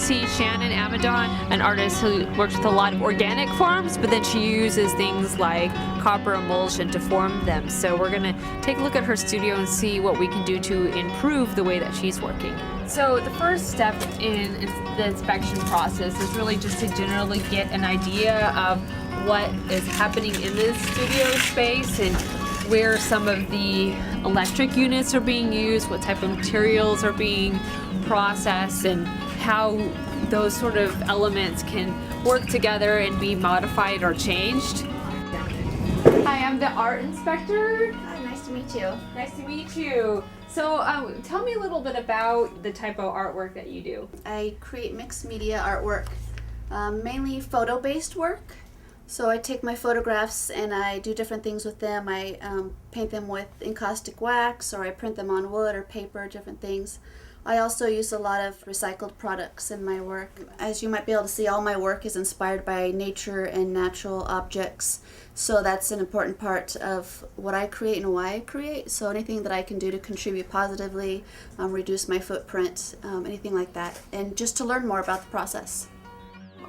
see Shannon Amadon, an artist who works with a lot of organic forms, but then she uses things like copper emulsion to form them. So we're gonna take a look at her studio and see what we can do to improve the way that she's working. So the first step in the inspection process is really just to generally get an idea of what is happening in this studio space and where some of the electric units are being used, what type of materials are being processed, and how those sort of elements can work together and be modified or changed. Hi, I'm the art inspector. Hi, nice to meet you. Nice to meet you. So tell me a little bit about the type of artwork that you do. I create mixed media artwork, mainly photo-based work. So I take my photographs and I do different things with them. I paint them with encaustic wax, or I print them on wood or paper, different things. I also use a lot of recycled products in my work. As you might be able to see, all my work is inspired by nature and natural objects. So that's an important part of what I create and why I create. So anything that I can do to contribute positively, reduce my footprint, anything like that. And just to learn more about the process.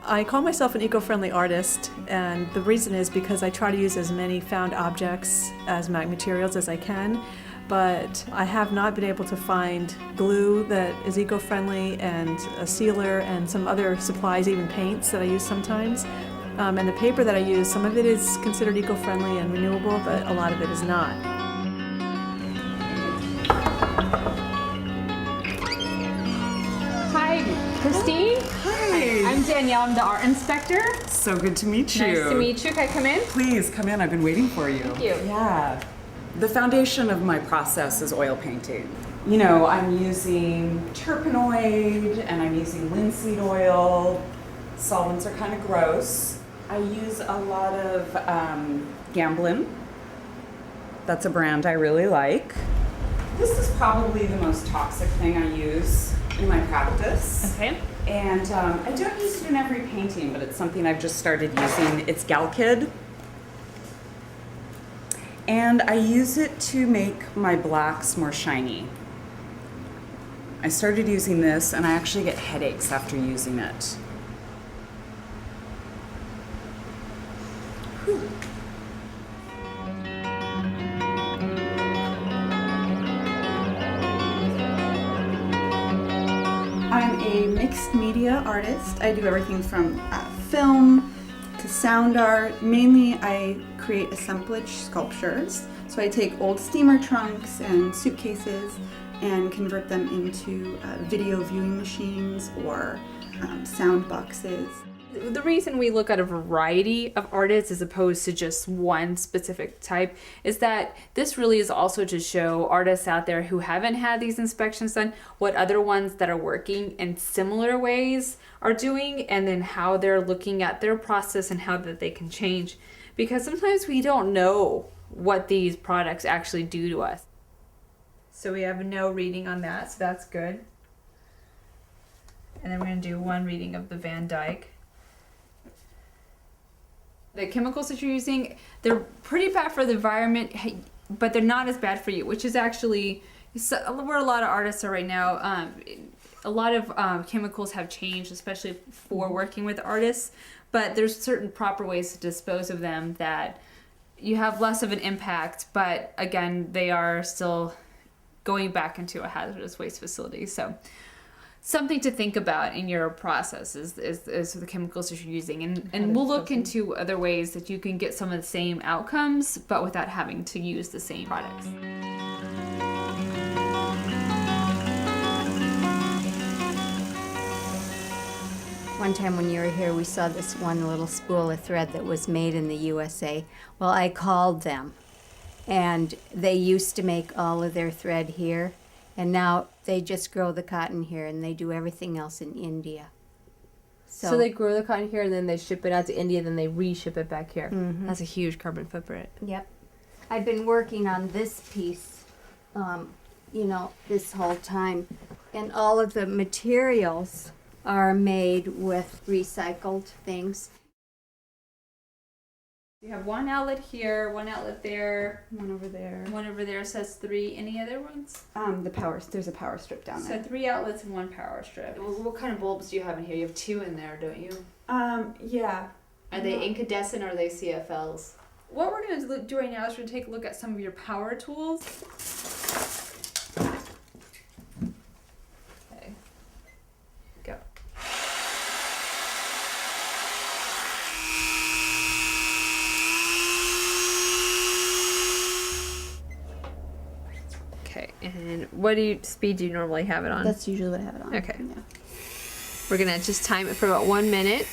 I call myself an eco-friendly artist, and the reason is because I try to use as many found objects as materials as I can, but I have not been able to find glue that is eco-friendly, and a sealer and some other supplies, even paints that I use sometimes. And the paper that I use, some of it is considered eco-friendly and renewable, but a lot of it is not. Hi, Christine. Hi. I'm Danielle. I'm the art inspector. So good to meet you. Nice to meet you. Can I come in? Please come in. I've been waiting for you. Thank you. Yeah. The foundation of my process is oil painting. You know, I'm using terpenoid and I'm using linseed oil. Solvents are kind of gross. I use a lot of Gamblin. That's a brand I really like. This is probably the most toxic thing I use in my practice. Okay. And I don't use it in every painting, but it's something I've just started using. It's Galkid. And I use it to make my blacks more shiny. I started using this and I actually get headaches after using it. Whew. I'm a mixed media artist. I do everything from film to sound art. Mainly I create assemblage sculptures. So I take old steamer trunks and suitcases and convert them into video viewing machines or sound boxes. The reason we look at a variety of artists as opposed to just one specific type is that this really is also to show artists out there who haven't had these inspections done what other ones that are working in similar ways are doing, and then how they're looking at their process and how that they can change. Because sometimes we don't know what these products actually do to us. So we have no reading on that, so that's good. And then we're going to do one reading of the Van Dyke. The chemicals that you're using, they're pretty bad for the environment, but they're not as bad for you, which is actually where a lot of artists are right now. A lot of chemicals have changed, especially for working with artists, but there's certain proper ways to dispose of them that you have less of an impact, but again, they are still going back into a hazardous waste facility. So something to think about in your process is the chemicals that you're using. And we'll look into other ways that you can get some of the same outcomes, but without having to use the same products. One time when you were here, we saw this one little spool of thread that was made in the USA. Well, I called them, and they used to make all of their thread here, and now they just grow the cotton here, and they do everything else in India. So they grow the cotton here, and then they ship it out to India, then they reship it back here. Mhm. That's a huge carbon footprint. Yep. I've been working on this piece, this whole time, and all of the materials are made with recycled things. You have one outlet here, one outlet there, One over there. one over there says 3. Any other ones? There's a power strip down So there. 3 outlets and 1 power strip. What kind of bulbs do you have in here? You have 2 in there, don't you? Yeah. Are they incandescent or are they CFLs? What we're going to do right now is we're going to take a look at some of your power tools. Okay. Go. Okay, and what speed do you normally have it on? That's usually what I have it on. Okay. Yeah. We're gonna just time it for about 1 minute.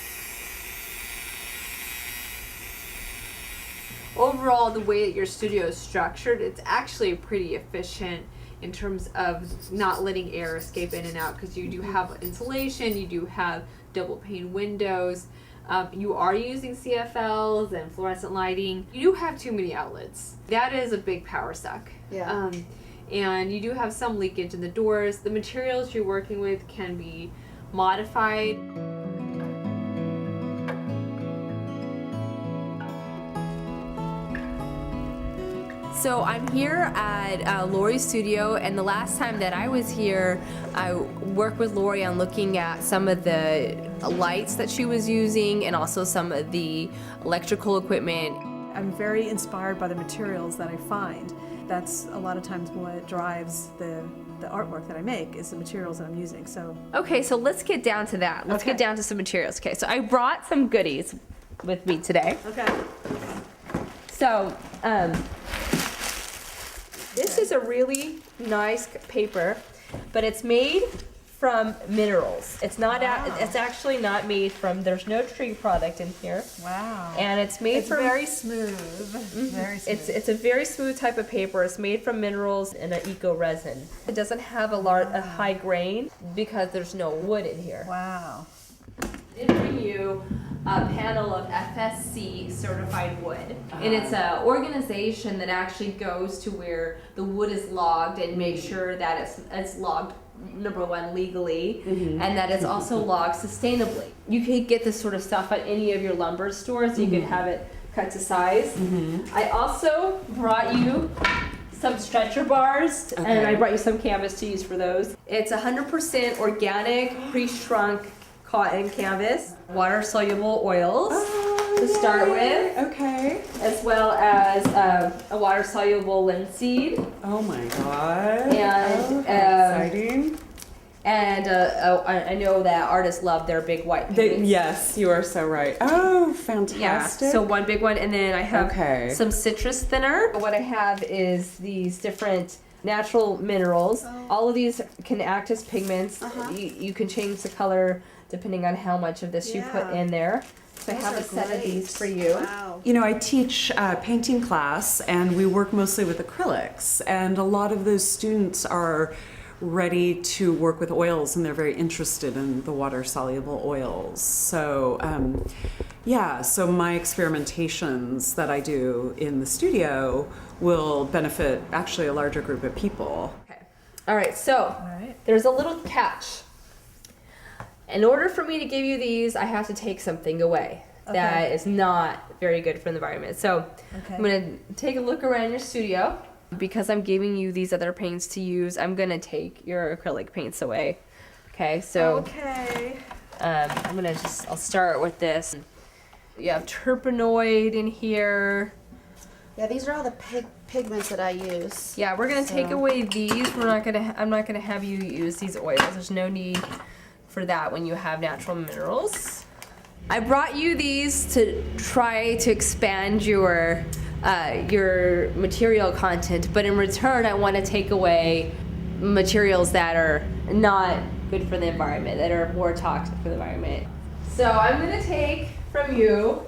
Overall, the way that your studio is structured, it's actually pretty efficient in terms of not letting air escape in and out, because you do have insulation, you do have double pane windows. You are using CFLs and fluorescent lighting. You do have too many outlets. That is a big power suck. Yeah. And you do have some leakage in the doors. The materials you're working with can be modified. So I'm here at Lori's studio, and the last time that I was here, I worked with Lori on looking at some of the lights that she was using and also some of the electrical equipment. I'm very inspired by the materials that I find. That's a lot of times what drives the artwork that I make is the materials that I'm using. So Okay, so let's get down to that. Let's Okay. get down to some materials. Okay, so I brought some goodies with me today. okay. So, this is a really nice paper, but it's made from minerals. It's not. It's actually not made from. There's no tree product in here, Wow. and it's made It's from. very smooth. Very smooth. It's a very smooth type of paper. It's made from minerals and an eco resin. It doesn't have a high grain because there's no wood in here. Wow. I did bring you a panel of FSC certified wood. And it's an organization that actually goes to where the wood is logged and makes sure that it's logged, number one, legally, and that it's also logged sustainably. You can get this sort of stuff at any of your lumber stores. You can have it cut to size. I also brought you some stretcher bars, and I brought you some canvas to use for those. It's 100% organic, pre-shrunk cotton canvas, water-soluble oils to start with, Okay. as well as a water-soluble linseed, Oh my god. and Exciting. I know that artists love their big white paints. Yes, you are so right. Oh, fantastic. Yeah, so one big one, and then I have Okay. some citrus thinner. What I have is these different natural minerals. All of these can act as pigments. You can change the color depending on how much of this you put in there. So I have a set of these for you. Wow. You know, I teach a painting class, and we work mostly with acrylics, and a lot of those students are ready to work with oils, and they're very interested in the water-soluble oils. So, so my experimentations that I do in the studio will benefit actually a larger group of people. Okay. All right, so right. there's a little catch. In order for me to give you these, I have to take something away that is not very good for the environment. So I'm going to take a look around your studio. Because I'm giving you these other paints to use, I'm going to take your acrylic paints away. Okay, so Okay. I'll start with this. You have terpenoid in here. Yeah, these are all the pigments that I use. Yeah, we're gonna take away these. I'm not gonna have you use these oils. There's no need for that when you have natural minerals. I brought you these to try to expand your material content, but in return, I want to take away materials that are not good for the environment, that are more toxic for the environment. So I'm gonna take from you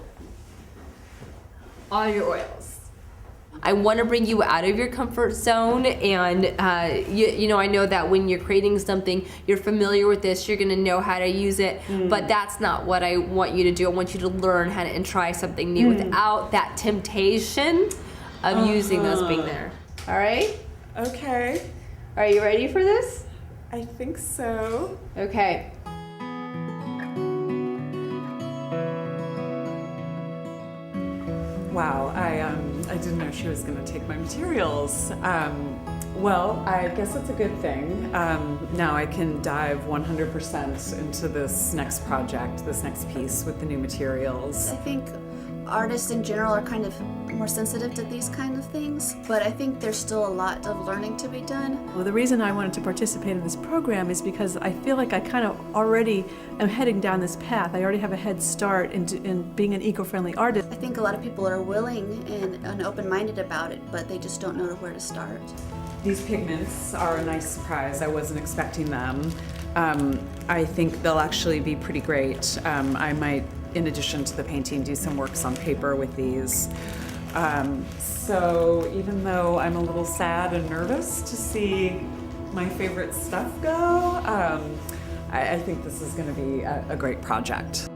all your oils. I want to bring you out of your comfort zone, and I know that when you're creating something, you're familiar with this, you're going to know how to use it, but that's not what I want you to do. I want you to learn how to and try something new without that temptation of using those being there. All right? Okay, Are you ready for this? I think so. Okay. I didn't know she was going to take my materials. Well, I guess it's a good thing. Now I can dive 100% into this next project, this next piece with the new materials. I think artists in general are kind of more sensitive to these kind of things, but I think there's still a lot of learning to be done. Well, the reason I wanted to participate in this program is because I feel like I kind of already am heading down this path. I already have a head start in being an eco-friendly artist. I think a lot of people are willing and open-minded about it, but they just don't know where to start. These pigments are a nice surprise. I wasn't expecting them. I think they'll actually be pretty great. I might, in addition to the painting, do some works on paper with these. So even though I'm a little sad and nervous to see my favorite stuff go, I think this is going to be a great project.